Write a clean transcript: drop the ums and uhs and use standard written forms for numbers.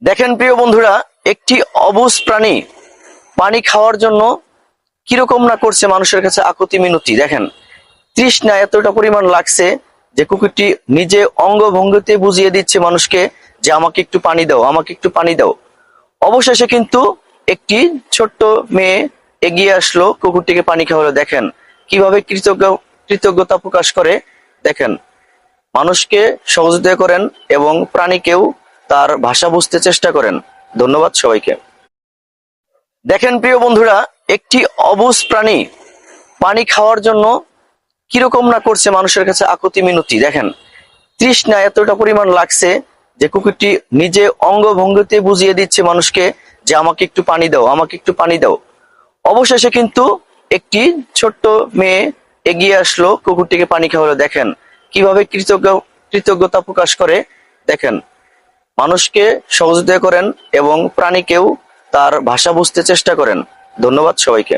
দেখেন প্রিয় বন্ধুরা, একটি অবুঝ প্রাণী পানি খাওয়ার জন্য কিরকম না করছে মানুষের কাছে আকুতি মিনতি। দেখেন, তৃষ্ণা এতটা পরিমাণ লাগছে যে কুকুরটি নিজে অঙ্গভঙ্গিতে বুঝিয়ে দিচ্ছে মানুষকে যে আমাকে একটু পানি দাও, আমাকে একটু পানি দাও। অবশেষে কিন্তু একটি ছোট্ট মেয়ে এগিয়ে আসলো, কুকুরটিকে পানি খাওয়ালো। দেখেন কিভাবে কৃতজ্ঞতা প্রকাশ করে। দেখেন, মানুষকে সহযোগিতা করেন এবং প্রাণীকেও তার ভাষা বুঝতে চেষ্টা করেন। ধন্যবাদ সবাইকে। দেখেন প্রিয় বন্ধুরা, একটি অবুঝ প্রাণী পানি খাওয়ার জন্য কিরকম না করছে মানুষের কাছে আকুতি মিনতি। দেখেন, তৃষ্ণা এতটা পরিমাণ লাগছে যে কুকুরটি নিজে অঙ্গভঙ্গিতে বুঝিয়ে দিচ্ছে মানুষকে যে আমাকে একটু পানি দাও, আমাকে একটু পানি দাও। অবশেষে কিন্তু একটি ছোট্ট মেয়ে এগিয়ে আসলো, কুকুরটিকে পানি খাওয়ালো। দেখেন কিভাবে কৃতজ্ঞতা প্রকাশ করে। দেখেন, মানুষকে সহযোগিতা করেন এবং প্রাণীকেও তার ভাষা বুঝতে চেষ্টা করেন। ধন্যবাদ সবাইকে।